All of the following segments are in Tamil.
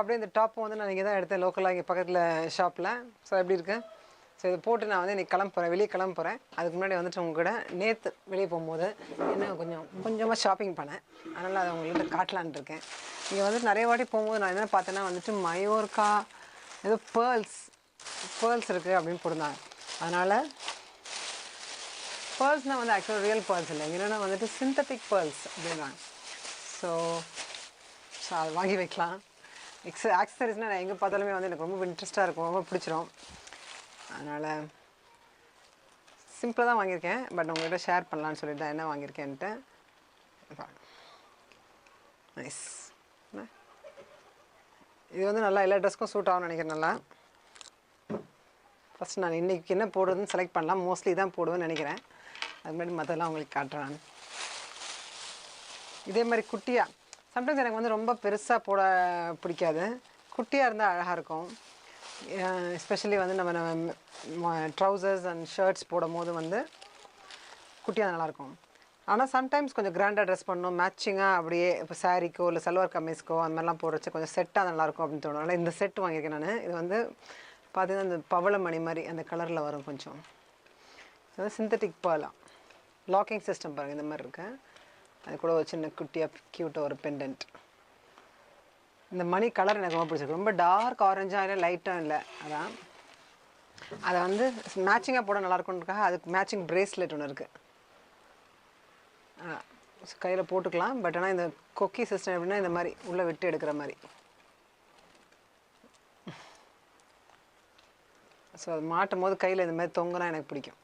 அப்படியே இந்த டாப்பும் வந்து நான் இங்கே தான் எடுத்தேன் லோக்கலாக இங்கே பக்கத்தில் ஷாப்பில். ஸோ எப்படி இருக்குது? ஸோ இதை போட்டு நான் வந்து இன்றைக்கி கிளம்புறேன், வெளியே கிளம்புறேன். அதுக்கு முன்னாடி வந்துட்டு உங்க கூட நேற்று வெளியே போகும்போது என்ன கொஞ்சமாக ஷாப்பிங் பண்ணேன். அதனால் அதை உங்கள்கிட்ட காட்டலான் இருக்கேன். இங்கே வந்துட்டு நிறைய வாட்டி போகும்போது நான் என்ன பார்த்தேன்னா வந்துட்டு மயோர்க்கா ஏதோ பேர்ல்ஸ் இருக்குது அப்படின்னு போட்டிருந்தாங்க. அதனால் பேர்ல்ஸ்னால் வந்து ஆக்சுவலாக ரியல் பேர்ல்ஸ் இல்லை, என்னென்னா வந்துட்டு சிந்தட்டிக் பேர்ல்ஸ் அப்படின்றாங்க. ஸோ அதை வாங்கி வைக்கலாம். ஆக்சசரிஸ்னால் நான் எங்கே பார்த்தாலுமே வந்து எனக்கு ரொம்ப இன்ட்ரெஸ்ட்டாக இருக்கும், ரொம்ப பிடிச்சிரும். அதனால் சிம்பிளாக தான் வாங்கியிருக்கேன். பட் உங்கள்கிட்ட ஷேர் பண்ணலான்னு சொல்லிட்டு தான் என்ன வாங்கியிருக்கேன்ட்டு. நைஸ். இது வந்து நல்லா எல்லா ட்ரெஸ்க்கும் சூட் ஆகும்னு நினைக்கிறேன். நல்லா ஃபஸ்ட் நான் இன்றைக்கி என்ன போடுறதுன்னு செலக்ட் பண்ணலாம். மோஸ்ட்லி தான் போடுவேன்னு நினைக்கிறேன். அது மாதிரி மற்றெல்லாம் உங்களுக்கு காட்டுறேன். இதே மாதிரி குட்டியாக, சம்டைம்ஸ் எனக்கு வந்து ரொம்ப பெருசாக போட பிடிக்காது, குட்டியாக இருந்தால் அழகாக இருக்கும். எஸ்பெஷலி வந்து நம்ம ட்ரௌசர்ஸ் அண்ட் ஷர்ட்ஸ் போடும் போது வந்து குட்டியாக நல்லாயிருக்கும். ஆனால் சம்டைம்ஸ் கொஞ்சம் கிராண்டாக ட்ரெஸ் பண்ணணும், மேட்சிங்காக அப்படியே இப்போ சாரீக்கோ இல்லை சல்வார் கமீஸ்க்கோ அந்த மாதிரிலாம் போடுறச்சு கொஞ்சம் செட்டாக நல்லாயிருக்கும் அப்படின்னு தோணும். அதனால் இந்த செட் வாங்கியிருக்கேன் நான். இது வந்து பார்த்தீங்கன்னா இந்த பவளமணி மாதிரி அந்த கலரில் வரும் கொஞ்சம். இது வந்து சிந்தட்டிக் பேர்லாம், லாக்கிங் சிஸ்டம் பாருங்கள் இந்த மாதிரி இருக்கு. அது கூட ஒரு சின்ன குட்டியாக க்யூட்டாக ஒரு பெண்டன்ட். இந்த மணி கலர் எனக்கு ரொம்ப பிடிச்சிருக்கு. ரொம்ப டார்க் ஆரஞ்சாக இல்லை, லைட்டாக இல்லை. அதான் அதை வந்து மேட்சிங்காக போட நல்லாயிருக்குன்றக்காக அதுக்கு மேட்சிங் ப்ரேஸ்லெட் ஒன்று இருக்குது. கையில் போட்டுக்கலாம். பட் ஆனால் இந்த கொக்கி சிஸ்டம் எப்படின்னா இந்த மாதிரி உள்ளே விட்டு எடுக்கிற மாதிரி. ஸோ அது மாட்டும் போது கையில் இந்த மாதிரி தொங்குனா எனக்கு பிடிக்கும்.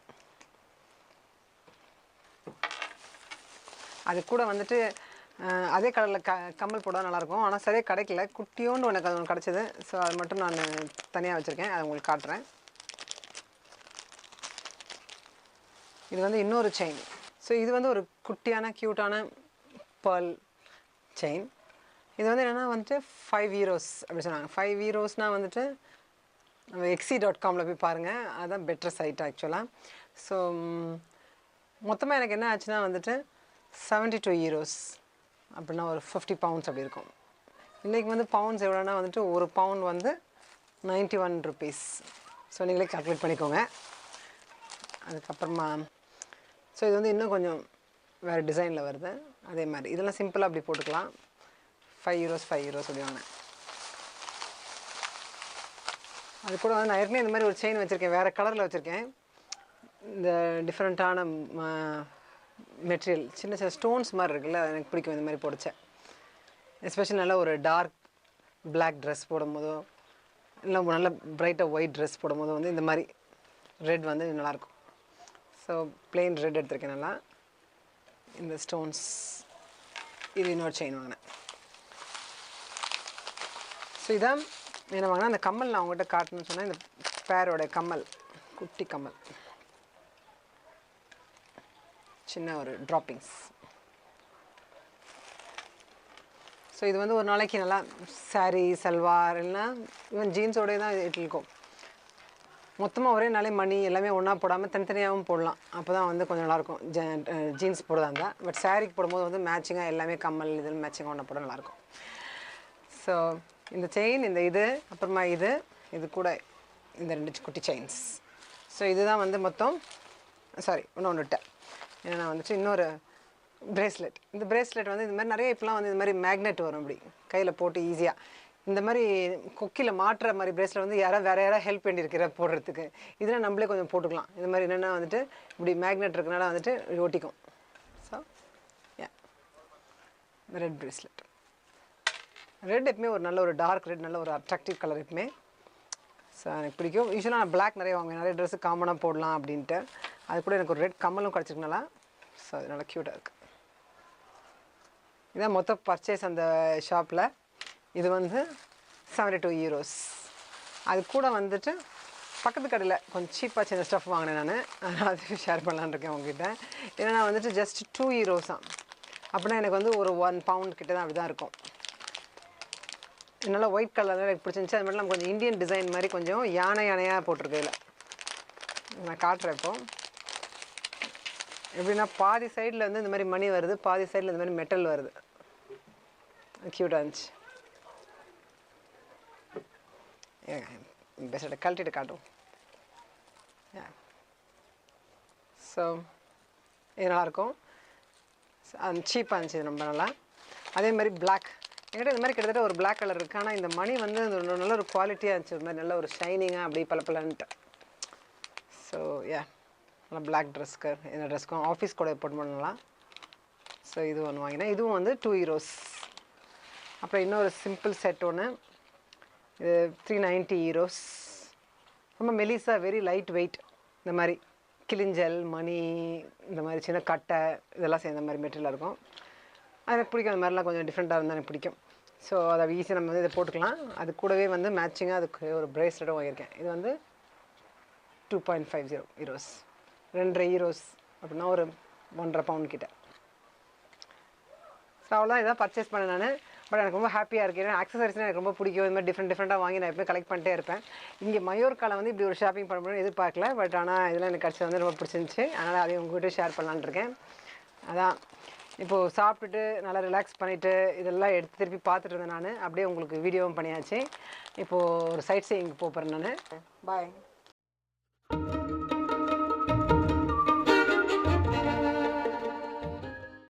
அது கூட வந்துட்டு அதே கலரில் கம்மல் போட நல்லாயிருக்கும். ஆனால் சரியாக கிடைக்கல, குட்டியோண்டு எனக்கு அது ஒன்று கிடச்சிது. ஸோ அது மட்டும் நான் தனியாக வச்சுருக்கேன், அதை உங்களுக்கு காட்டுறேன். இது வந்து இன்னொரு செயின். ஸோ இது வந்து ஒரு குட்டியான க்யூட்டான பேர்ல் செயின். இது வந்து என்னென்னா வந்துட்டு 5 யூரோஸ் அப்படி சொன்னாங்க. 5 யூரோஸ்னால் வந்துட்டு நம்ம exi.comல போய் பாருங்கள், அதுதான் பெட்டர் சைட் ஆக்சுவலாக. ஸோ மொத்தமாக எனக்கு என்ன ஆச்சுன்னா வந்துட்டு 72 யூரோஸ் அப்படின்னா ஒரு 50 பவுண்ட்ஸ் அப்படி இருக்கும். இன்றைக்கி வந்து பவுண்ட்ஸ் எவ்வளோனா வந்துட்டு ஒரு பவுண்ட் வந்து 91 ருபீஸ். ஸோ நீங்களே கால்குலேட் பண்ணிக்கோங்க. அதுக்கப்புறமா ஸோ இது வந்து இன்னும் கொஞ்சம் வேறு டிசைனில் வருது. அதே மாதிரி இதெல்லாம் சிம்பிளாக அப்படி போட்டுக்கலாம். 5 யூரோஸ் அப்படி வாங்கினேன். அது கூட வந்து நான் ஏற்கனவே இந்த மாதிரி ஒரு செயின் வச்சுருக்கேன், வேறு கலரில் வச்சுருக்கேன். இந்த டிஃப்ரெண்ட்டான மெட்டீரியல் சின்ன சின்ன ஸ்டோன்ஸ் மாதிரி இருக்குல்ல, அது எனக்கு பிடிக்கும் இந்த மாதிரி போடுச்சேன். எஸ்பெஷலி நல்லா ஒரு டார்க் பிளாக் ட்ரெஸ் போடும்போதோ இல்லை நல்ல பிரைட்டாக ஒயிட் ட்ரெஸ் போடும்போதோ வந்து இந்த மாதிரி ரெட் வந்து நல்லாயிருக்கும். ஸோ பிளெயின் ரெட் எடுத்திருக்கேன் நல்லா. இந்த ஸ்டோன்ஸ் இது இன்னொரு செயின் வாங்கினேன். ஸோ இதான் என்ன வாங்கினா அந்த கம்மல் நான் உங்கள்கிட்ட காட்டணும்னு சொன்னேன். இந்த பேரோட கம்மல், குட்டி கம்மல், சின்ன ஒரு ட்ராப்பிங்ஸ். ஸோ இது வந்து ஒரு நாளைக்கு நல்லா சாரீ சல்வார் இல்லைனா ஈவன் ஜீன்ஸோடய தான் இட்டு இருக்கும். மொத்தமாக ஒரே நாளே மணி எல்லாமே ஒன்றா போடாமல் தனித்தனியாகவும் போடலாம். அப்போ தான் வந்து கொஞ்சம் நல்லாயிருக்கும் ஜீன்ஸ் போடுறதா இருந்தால். பட் சாரீக்கு போடும்போது வந்து மேட்சிங்காக எல்லாமே கம்மல் இதில் மேட்சிங்காக ஒன்றா போட நல்லாயிருக்கும். ஸோ இந்த செயின், இந்த இது அப்புறமா இது கூட இந்த 2 குட்டி செயின்ஸ். ஸோ இதுதான் வந்து மொத்தம் இன்னொன்று விட்டேன். ஏன்னா வந்துட்டு இன்னொரு பிரேஸ்லெட். இந்த பிரேஸ்லெட் வந்து இந்த மாதிரி நிறைய இப்போலாம் வந்து இந்த மாதிரி மேக்னெட் வரும், இப்படி கையில் போட்டு ஈஸியாக இந்த மாதிரி கொக்கியில் மாட்டுற மாதிரி பிரேஸ்லெட் வந்து வேறு யாராவது ஹெல்ப் பண்ணியிருக்கிற போடுறதுக்கு. இதெல்லாம் நம்மளே கொஞ்சம் போட்டுக்கலாம். இந்த மாதிரி என்னென்னா வந்துட்டு இப்படி மேக்னெட் இருக்கனால வந்துட்டு ஒட்டிக்கும். ஸோ இந்த ரெட் பிரேஸ்லெட், ரெட் எப்பவுமே ஒரு நல்ல ஒரு டார்க் ரெட், நல்ல ஒரு அட்ராக்டிவ் கலர் எப்பவுமே. ஸோ எனக்கு பிடிக்கும். யூஸ்வலாக நான் பிளாக் நிறைய வாங்குவேன், நிறைய ட்ரெஸ்ஸு காமனாக போடலாம் அப்படின்ட்டு. அது கூட எனக்கு ஒரு ரெட் கம்மலும் கிடச்சிருக்கனால ஸோ அது நல்லா க்யூட்டாக இருக்குது. இதான் மொத்த பர்ச்சேஸ் அந்த ஷாப்பில். இது வந்து 72 யூரோஸ். அது கூட வந்துட்டு பக்கத்து கடையில் கொஞ்சம் சீப்பாக சின்ன ஸ்டஃப் வாங்கினேன் நான். அதனால் அது ஷேர் பண்ணலான்னு இருக்கேன் உங்ககிட்ட. ஏன்னா வந்துட்டு ஜஸ்ட் 2 யூரோஸ் தான். அப்படின்னா எனக்கு வந்து ஒரு 1 பவுண்ட் கிட்ட தான் அப்படி தான் இருக்கும். நல்லா ஒயிட் கலரில் எனக்கு பிடிச்சிருந்துச்சி. அது மட்டும் நம்ம கொஞ்சம் இந்தியன் டிசைன் மாதிரி கொஞ்சம் யானையாக போட்டிருக்கு. இதில் நான் காட்டுறேன். இப்போ எப்படின்னா பாதி சைடில் வந்து இந்த மாதிரி மணி வருது, பாதி சைடில் இந்த மாதிரி மெட்டல் வருது. க்யூட்டாக இருந்துச்சு. பெஸ்ட்டை கழட்டிட்டு காட்டும். ஸோ இது நல்லாயிருக்கும். சீப்பாக இருந்துச்சு இது ரொம்ப நல்லா. அதே மாதிரி பிளாக் என்கிட்ட இந்த மாதிரி கிட்டத்தட்ட ஒரு பிளாக் கலர் இருக்குது. ஆனால் இந்த மணி வந்து நல்ல ஒரு குவாலிட்டியாக இருந்துச்சு. ஒரு மாதிரி நல்ல ஒரு ஷைனிங்காக அப்படி பளபளன்ட்டு. ஸோ நல்லா பிளாக் ட்ரெஸ்க்கு இந்த ட்ரெஸ்க்கும் ஆஃபீஸ் கூட போட்டு பண்ணலாம். ஸோ இது ஒன்று வாங்கினேன். இதுவும் வந்து 2 euros. அப்புறம் இன்னொரு சிம்பிள் செட் ஒன்று, இது 390 euros. ரொம்ப மெலிசா வெரி லைட் வெயிட். இந்த மாதிரி கிளிஞ்சல் மணி இந்த மாதிரி சின்ன கட்டை இதெல்லாம் சேர்ந்த மாதிரி மெட்டீரியலாக இருக்கும். எனக்கு பிடிக்கும். அந்த மாதிரிலாம் கொஞ்சம் டிஃப்ரெண்ட்டாக இருந்தால் எனக்கு பிடிக்கும். ஸோ அதை ஈஸியாக நம்ம வந்து இதை போட்டுக்கலாம். அது கூடவே வந்து மேட்சிங்காக அதுக்கு ஒரு ப்ரேஸ்லெட்டும் வாங்கியிருக்கேன். இது வந்து 2.50 euros, 2.5 euros அப்படின்னா ஒரு 1.5 பவுண்ட் கிட்ட. ஸோ அவ்வளோதான் இதான் பர்ச்சேஸ் பண்ணேன் நான். பட் எனக்கு ரொம்ப ஹாப்பியாக இருக்குது. ஏன்னா ஆக்சசரிஸ்னால் எனக்கு ரொம்ப பிடிக்கும். இந்த மாதிரி டிஃப்ரெண்ட்டாக வாங்கி நான் எப்போயும் கலெக்ட் பண்ணிட்டே இருப்பேன். இங்கே மயோர்காவில் வந்து இப்படி ஒரு ஷாப்பிங் பண்ணணும்னு எதிர்பார்க்கல. பட் ஆனால் இதெல்லாம் எனக்கு கிடச்சி வந்து ரொம்ப பிடிச்சிருந்துச்சி. அதனால் அதையும் உங்கள்கிட்ட ஷேர் பண்ணலான்னு இருக்கேன். அதான் இப்போது சாப்பிட்டுட்டு நல்லா ரிலாக்ஸ் பண்ணிவிட்டு இதெல்லாம் எடுத்து திருப்பி பார்த்துட்டு இருந்தேன் நான். அப்படியே உங்களுக்கு வீடியோவும் பண்ணியாச்சு. இப்போது ஒரு சைட் சீயிங் போகிறேன் நான். பாய்.